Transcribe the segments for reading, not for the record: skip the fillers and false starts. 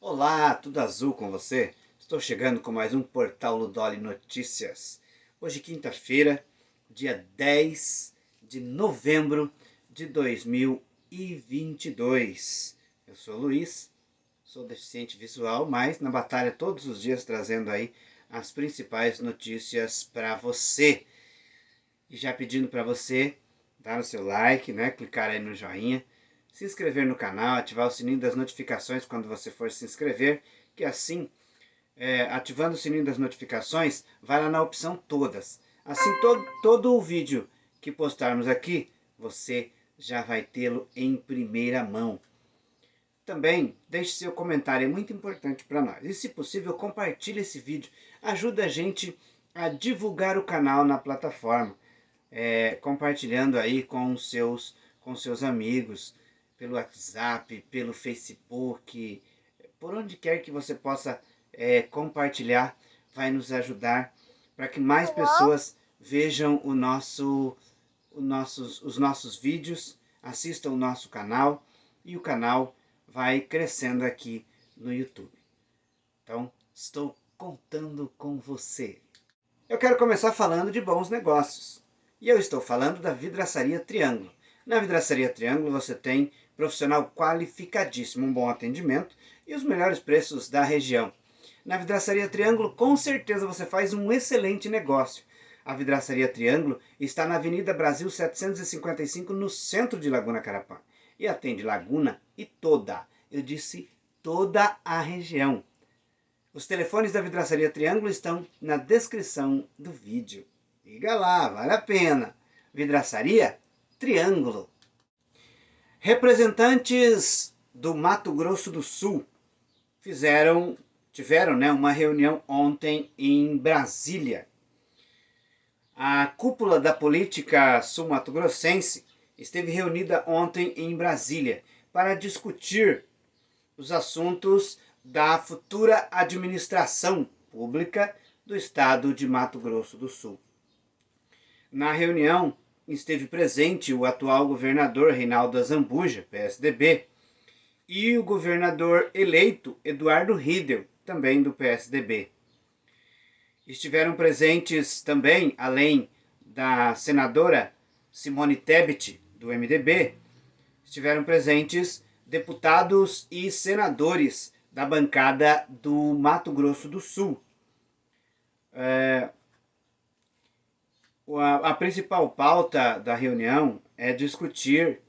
Olá, tudo azul com você? Estou chegando com mais um Portal Ludoli Notícias. Hoje, quinta-feira, dia 10 de novembro de 2022. Eu sou o Luiz, sou deficiente visual, mas na batalha todos os dias trazendo aí as principais notícias para você. E já pedindo para você dar o seu like, né? Clicar aí no joinha, se inscrever no canal, ativar o sininho das notificações quando você for se inscrever, que assim, ativando o sininho das notificações, vai lá na opção todas. Assim, todo o vídeo que postarmos aqui, você já vai tê-lo em primeira mão. Também deixe seu comentário, é muito importante para nós. E se possível, compartilhe esse vídeo. Ajuda a gente a divulgar o canal na plataforma. Compartilhando aí com seus amigos, pelo WhatsApp, pelo Facebook, por onde quer que você possa compartilhar, vai nos ajudar para que mais pessoas vejam os nossos vídeos, assistam o nosso canal e o canal vai crescendo aqui no YouTube. Então, estou contando com você. Eu quero começar falando de bons negócios. E eu estou falando da Vidraçaria Triângulo. Na Vidraçaria Triângulo você tem profissional qualificadíssimo, um bom atendimento e os melhores preços da região. Na Vidraçaria Triângulo, com certeza você faz um excelente negócio. A Vidraçaria Triângulo está na Avenida Brasil 755, no centro de Laguna Carapã. E atende Laguna e eu disse toda a região. Os telefones da Vidraçaria Triângulo estão na descrição do vídeo. Liga lá, vale a pena. Vidraçaria Triângulo. Representantes do Mato Grosso do Sul tiveram uma reunião ontem em Brasília. A cúpula da política sul-mato-grossense esteve reunida ontem em Brasília para discutir os assuntos da futura administração pública do estado de Mato Grosso do Sul. Na reunião esteve presente o atual governador Reinaldo Azambuja, PSDB, e o governador eleito Eduardo Riedel, também do PSDB. Estiveram presentes também, além da senadora Simone Tebet, do MDB, estiveram presentes deputados e senadores da bancada do Mato Grosso do Sul. A principal pauta da reunião é discutir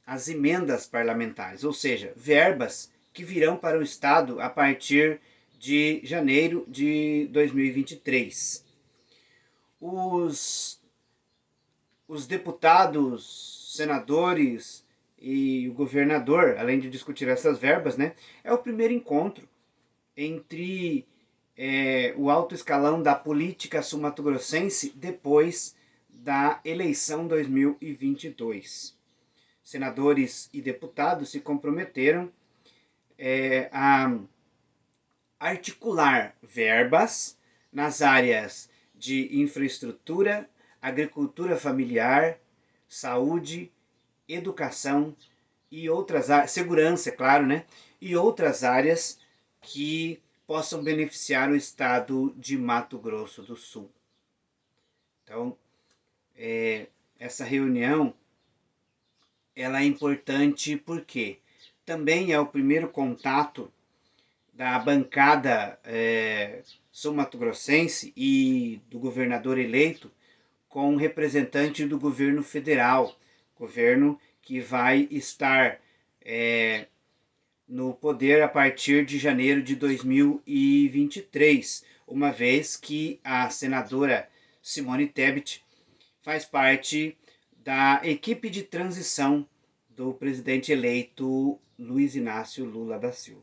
as emendas parlamentares, ou seja, verbas que virão para o Estado a partir de janeiro de 2023. Os deputados, senadores e o governador, além de discutir essas verbas, é o primeiro encontro entre o alto escalão da política sul-mato-grossense depois da eleição 2022. Senadores e deputados se comprometeram a articular verbas nas áreas de infraestrutura, agricultura familiar, saúde, educação e outras áreas, segurança, é claro, e outras áreas que possam beneficiar o estado de Mato Grosso do Sul. Então, essa reunião ela é importante porque também é o primeiro contato da bancada sul-mato-grossense e do governador eleito com um representante do governo federal, governo que vai estar no poder a partir de janeiro de 2023, uma vez que a senadora Simone Tebet faz parte da equipe de transição do presidente eleito Luiz Inácio Lula da Silva.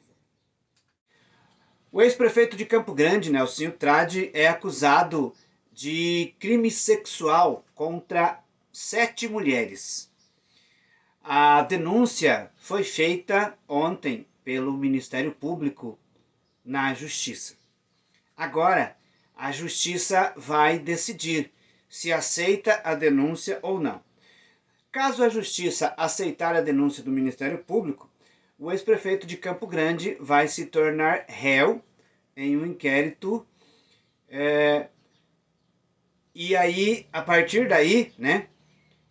O ex-prefeito de Campo Grande, Nelsinho Trade, é acusado de crime sexual contra 7 mulheres. A denúncia foi feita ontem pelo Ministério Público na Justiça. Agora, a Justiça vai decidir se aceita a denúncia ou não. Caso a Justiça aceitar a denúncia do Ministério Público, o ex-prefeito de Campo Grande vai se tornar réu em um inquérito. E aí, a partir daí, né,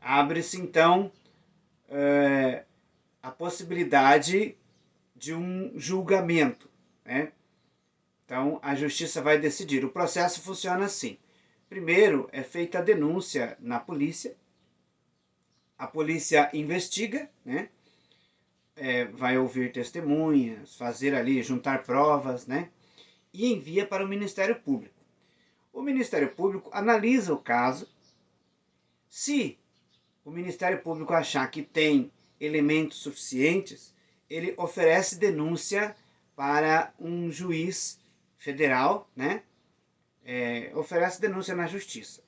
abre-se então a possibilidade de um julgamento, né? Então, a justiça vai decidir. O processo funciona assim. Primeiro, é feita a denúncia na polícia. A polícia investiga, né? Vai ouvir testemunhas, fazer ali, juntar provas, né? E envia para o Ministério Público. O Ministério Público analisa o caso. Se o Ministério Público achar que tem elementos suficientes, ele oferece denúncia para um juiz federal, né? Oferece denúncia na justiça.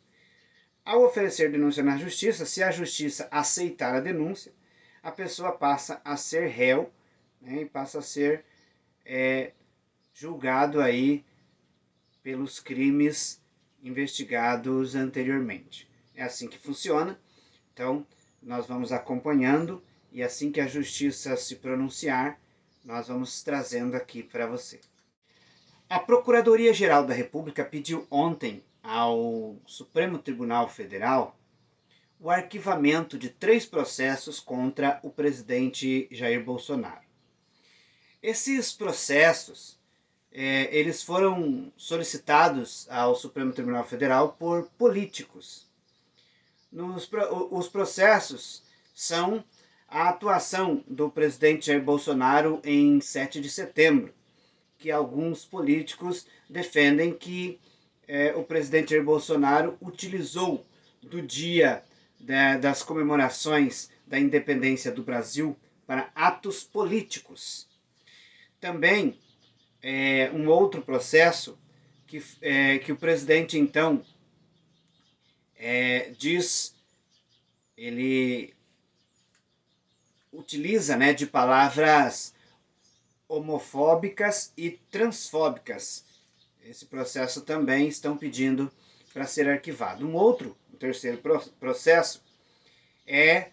Ao oferecer denúncia na justiça, se a justiça aceitar a denúncia, a pessoa passa a ser réu, né? E passa a ser julgado aí pelos crimes investigados anteriormente. É assim que funciona. Então, nós vamos acompanhando e assim que a justiça se pronunciar, nós vamos trazendo aqui para você. A Procuradoria-Geral da República pediu ontem ao Supremo Tribunal Federal o arquivamento de 3 processos contra o presidente Jair Bolsonaro. Esses processos, eles foram solicitados ao Supremo Tribunal Federal por políticos. Os processos são a atuação do presidente Jair Bolsonaro em 7 de setembro, que alguns políticos defendem que o presidente Jair Bolsonaro utilizou do dia das comemorações da independência do Brasil para atos políticos. Também um outro processo que o presidente então ele utiliza, né, de palavras homofóbicas e transfóbicas. Esse processo também estão pedindo para ser arquivado. Um terceiro processo é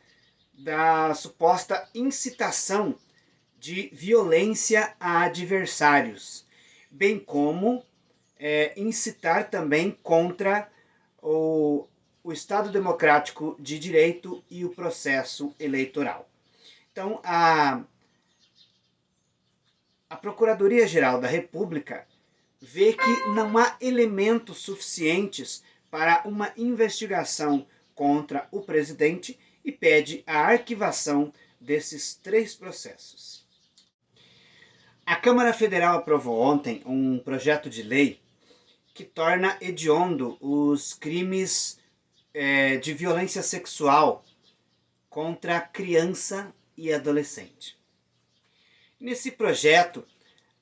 da suposta incitação de violência a adversários, bem como incitar também contra o Estado Democrático de Direito e o processo eleitoral. Então, a Procuradoria-Geral da República vê que não há elementos suficientes para uma investigação contra o presidente e pede a arquivação desses 3 processos. A Câmara Federal aprovou ontem um projeto de lei que torna hediondo os crimes de violência sexual contra criança e adolescente. Nesse projeto,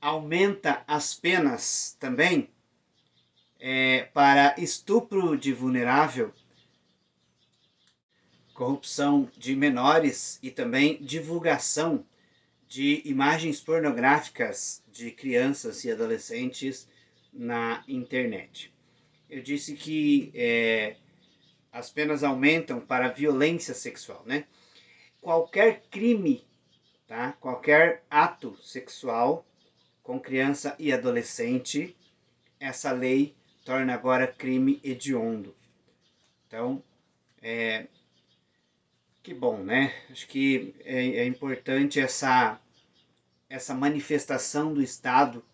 aumenta as penas também para estupro de vulnerável, corrupção de menores e também divulgação de imagens pornográficas de crianças e adolescentes na internet. Eu disse que as penas aumentam para violência sexual, né? Qualquer crime, tá? Qualquer ato sexual com criança e adolescente, essa lei torna agora crime hediondo. Então, que bom, né? Acho que é importante essa manifestação do Estado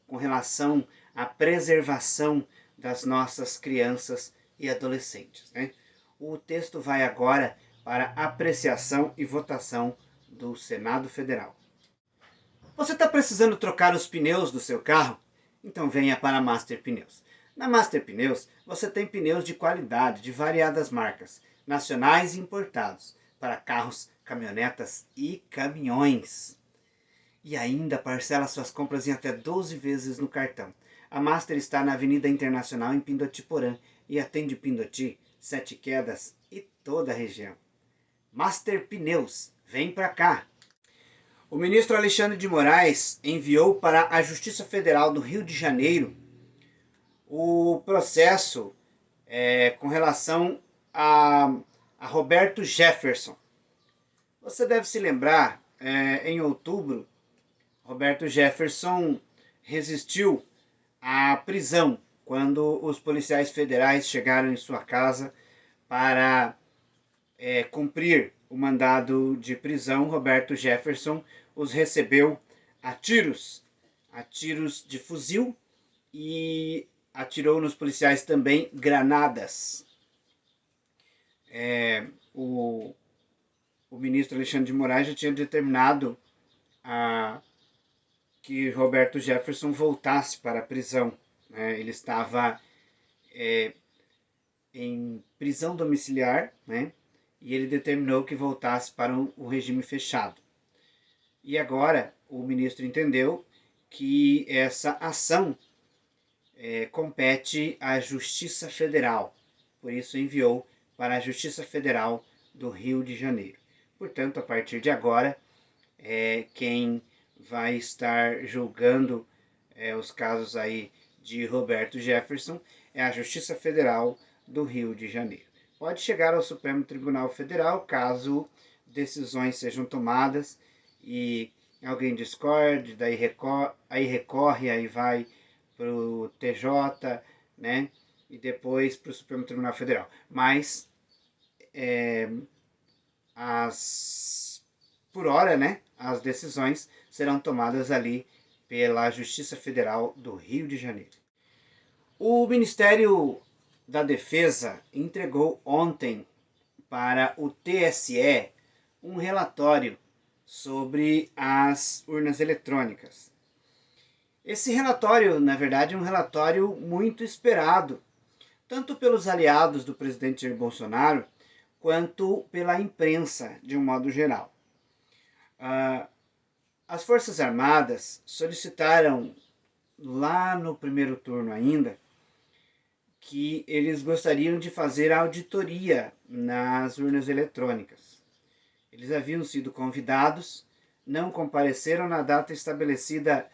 com relação à preservação das nossas crianças e adolescentes, né? O texto vai agora para apreciação e votação do Senado Federal. Você está precisando trocar os pneus do seu carro? Então venha para a Master Pneus. Na Master Pneus, você tem pneus de qualidade de variadas marcas, nacionais e importados, para carros, caminhonetas e caminhões. E ainda parcela suas compras em até 12 vezes no cartão. A Master está na Avenida Internacional em Pindotiporã e atende Pindoti, Sete Quedas e toda a região. Master Pneus, vem pra cá! O ministro Alexandre de Moraes enviou para a Justiça Federal do Rio de Janeiro o processo com relação a Roberto Jefferson. Você deve se lembrar em outubro, Roberto Jefferson resistiu à prisão quando os policiais federais chegaram em sua casa para cumprir o mandado de prisão. Roberto Jefferson os recebeu a tiros de fuzil e atirou nos policiais também granadas. O ministro Alexandre de Moraes já tinha determinado que Roberto Jefferson voltasse para a prisão. Né? Ele estava em prisão domiciliar, né? E ele determinou que voltasse para o regime fechado. E agora o ministro entendeu que essa ação compete à Justiça Federal. Por isso enviou para a Justiça Federal do Rio de Janeiro. Portanto, a partir de agora, quem vai estar julgando os casos aí de Roberto Jefferson é a Justiça Federal do Rio de Janeiro. Pode chegar ao Supremo Tribunal Federal caso decisões sejam tomadas e alguém discorde, daí recorre, aí vai para o TJ, né? E depois para o Supremo Tribunal Federal. Mas, por hora, né, as decisões serão tomadas ali pela Justiça Federal do Rio de Janeiro. O Ministério da Defesa entregou ontem para o TSE um relatório sobre as urnas eletrônicas. Esse relatório, na verdade, é um relatório muito esperado, tanto pelos aliados do presidente Jair Bolsonaro, quanto pela imprensa, de um modo geral. As Forças Armadas solicitaram, lá no primeiro turno ainda, que eles gostariam de fazer auditoria nas urnas eletrônicas. Eles haviam sido convidados, não compareceram na data estabelecida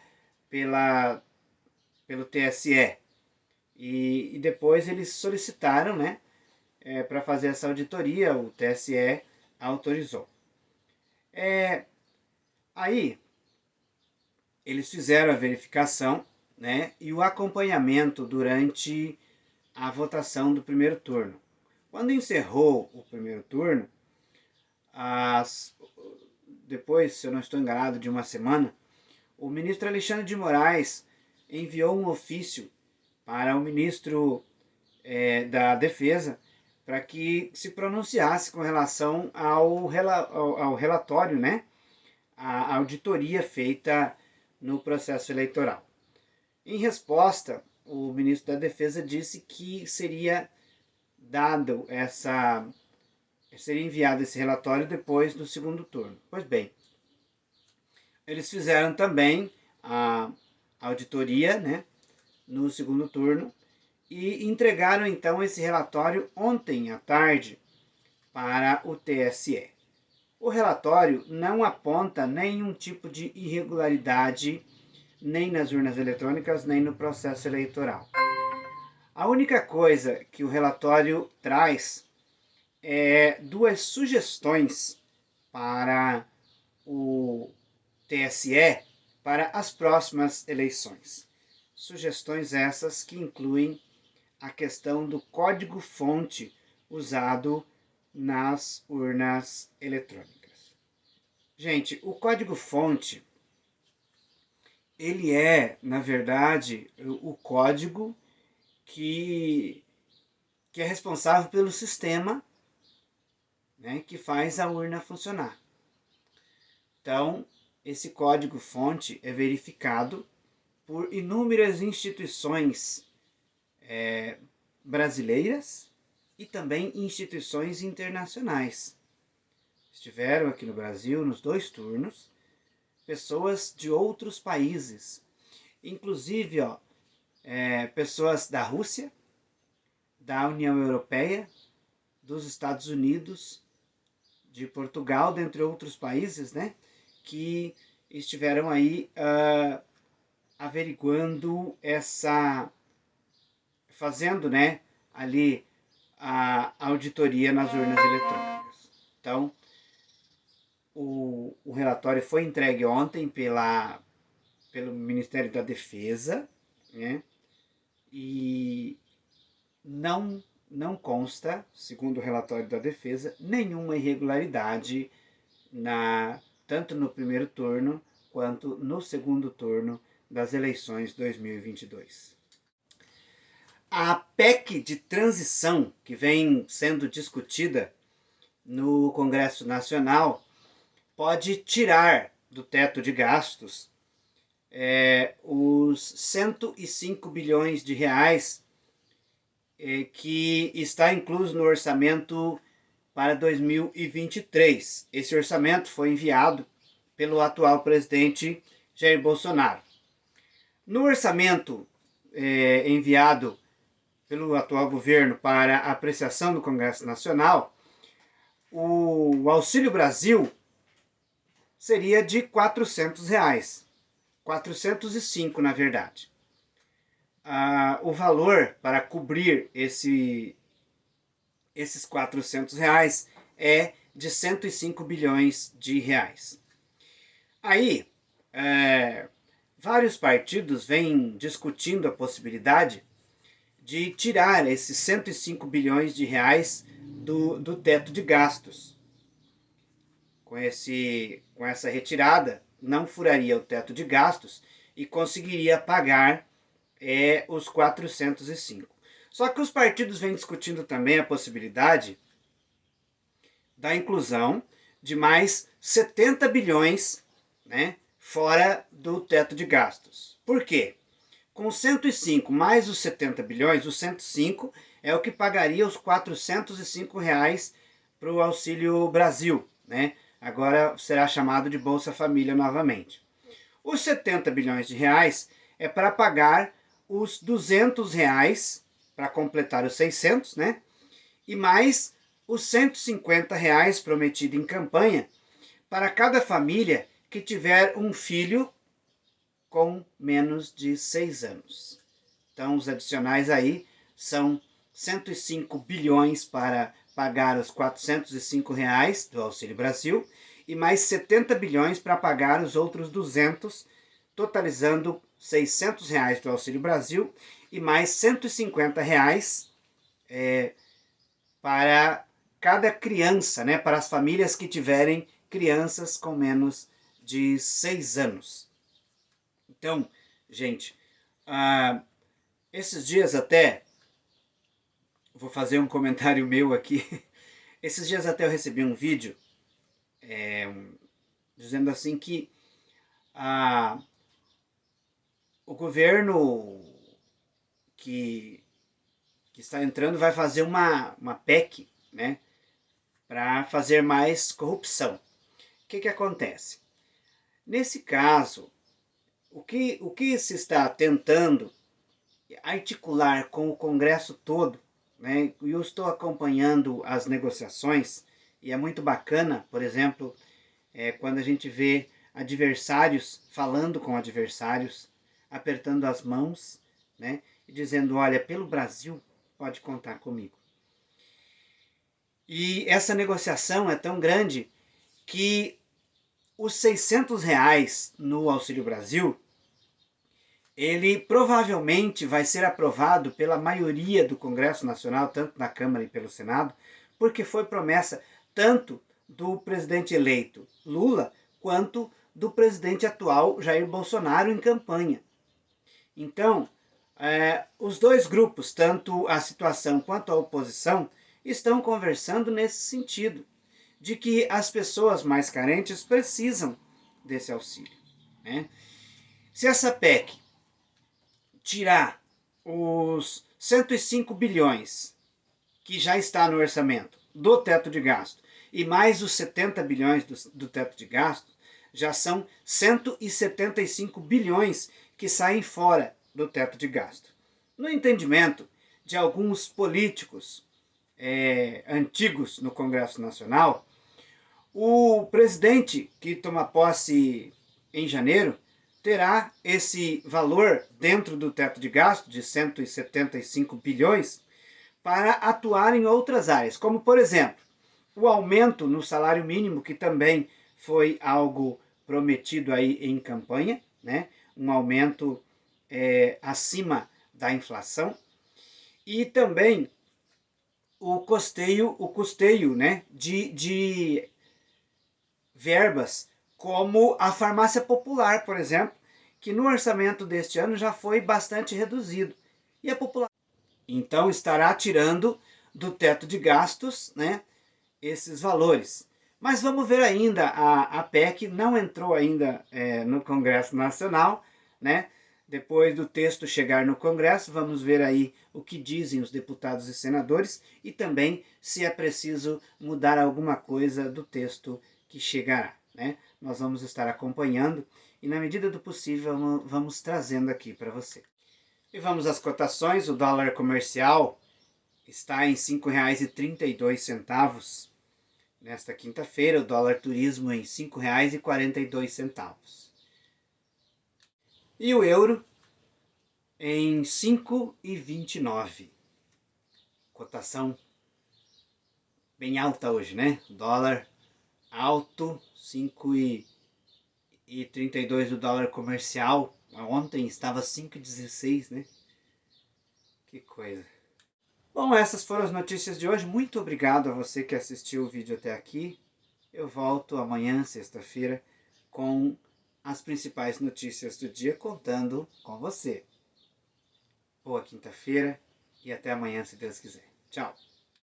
pelo TSE. E depois eles solicitaram, né, para fazer essa auditoria, o TSE autorizou. Aí eles fizeram a verificação, né, e o acompanhamento durante a votação do primeiro turno. Quando encerrou o primeiro turno, depois, se eu não estou enganado, de uma semana, o ministro Alexandre de Moraes enviou um ofício para o ministro da Defesa para que se pronunciasse com relação ao relatório, né, a auditoria feita no processo eleitoral. Em resposta, o ministro da Defesa disse que seria enviado esse relatório depois do segundo turno. Pois bem, eles fizeram também a auditoria, né, no segundo turno e entregaram então esse relatório ontem à tarde para o TSE. O relatório não aponta nenhum tipo de irregularidade nem nas urnas eletrônicas, nem no processo eleitoral. A única coisa que o relatório traz é duas sugestões para o TSE para as próximas eleições. Sugestões essas que incluem a questão do código-fonte usado nas urnas eletrônicas. Gente, o código-fonte, ele é, na verdade, o código que é responsável pelo sistema, né, que faz a urna funcionar. Então, esse código-fonte é verificado por inúmeras instituições brasileiras e também instituições internacionais. Estiveram aqui no Brasil, nos 2 turnos, pessoas de outros países, inclusive pessoas da Rússia, da União Europeia, dos Estados Unidos, de Portugal, dentre outros países, né, que estiveram aí averiguando fazendo, né, ali a auditoria nas urnas eletrônicas. Então, o relatório foi entregue ontem pelo Ministério da Defesa, né? E não consta, segundo o relatório da Defesa, nenhuma irregularidade tanto no primeiro turno quanto no segundo turno das eleições 2022. A PEC de transição, que vem sendo discutida no Congresso Nacional, pode tirar do teto de gastos os 105 bilhões de reais que está incluso no orçamento para 2023. Esse orçamento foi enviado pelo atual presidente Jair Bolsonaro. No orçamento enviado pelo atual governo para apreciação do Congresso Nacional, o Auxílio Brasil seria de R$ 400, 405 na verdade. O valor para cobrir esses R$ 400 é de 105 bilhões de reais. Aí, vários partidos vêm discutindo a possibilidade de tirar esses 105 bilhões de reais do teto de gastos. Com essa retirada, não furaria o teto de gastos e conseguiria pagar os 405. Só que os partidos vêm discutindo também a possibilidade da inclusão de mais 70 bilhões, né, fora do teto de gastos. Por quê? Com 105 mais os 70 bilhões, os 105 é o que pagaria os R$ 405 para o Auxílio Brasil, né? Agora será chamado de Bolsa Família novamente. Os 70 bilhões de reais é para pagar os R$ 200 para completar os 600, né? E mais os R$ 150 prometido em campanha para cada família que tiver um filho com menos de 6 anos. Então, os adicionais aí são 105 bilhões para pagar os R$ 405 do Auxílio Brasil e mais 70 bilhões para pagar os outros 200, totalizando R$ 600 do Auxílio Brasil e mais R$ 150 para cada criança, né, para as famílias que tiverem crianças com menos de 6 anos. Então, gente, esses dias até, vou fazer um comentário meu aqui, esses dias até eu recebi um vídeo dizendo assim que o governo que está entrando vai fazer uma PEC, né, para fazer mais corrupção. O que acontece? Nesse caso, o que se está tentando articular com o Congresso todo, né, e eu estou acompanhando as negociações, e é muito bacana, por exemplo, quando a gente vê adversários falando com adversários, apertando as mãos, né, e dizendo, olha, pelo Brasil, pode contar comigo. E essa negociação é tão grande que os R$ 600 no Auxílio Brasil, ele provavelmente vai ser aprovado pela maioria do Congresso Nacional, tanto na Câmara e pelo Senado, porque foi promessa tanto do presidente eleito Lula, quanto do presidente atual Jair Bolsonaro em campanha. Então, os dois grupos, tanto a situação quanto a oposição, estão conversando nesse sentido, de que as pessoas mais carentes precisam desse auxílio, né? Se essa PEC tirar os 105 bilhões que já está no orçamento do teto de gasto e mais os 70 bilhões do teto de gasto, já são 175 bilhões que saem fora do teto de gasto. No entendimento de alguns políticos antigos no Congresso Nacional, o presidente que toma posse em janeiro terá esse valor dentro do teto de gasto de 175 bilhões para atuar em outras áreas, como por exemplo, o aumento no salário mínimo, que também foi algo prometido aí em campanha, né? Um aumento acima da inflação, e também o custeio, né, de verbas, como a farmácia popular, por exemplo, que no orçamento deste ano já foi bastante reduzido. E a população, então, estará tirando do teto de gastos, né, esses valores. Mas vamos ver ainda, a PEC não entrou ainda no Congresso Nacional, né? Depois do texto chegar no Congresso, vamos ver aí o que dizem os deputados e senadores e também se é preciso mudar alguma coisa do texto que chegará, né? Nós vamos estar acompanhando e, na medida do possível, vamos trazendo aqui para você. E vamos às cotações. O dólar comercial está em R$ 5,32 nesta quinta-feira. O dólar turismo em R$ 5,42. E o euro em 5,29. Cotação bem alta hoje, né? Dólar alto, 5,32 do dólar comercial. Ontem estava 5,16, né? Que coisa. Bom, essas foram as notícias de hoje. Muito obrigado a você que assistiu o vídeo até aqui. Eu volto amanhã, sexta-feira, com as principais notícias do dia, contando com você. Boa quinta-feira e até amanhã, se Deus quiser. Tchau!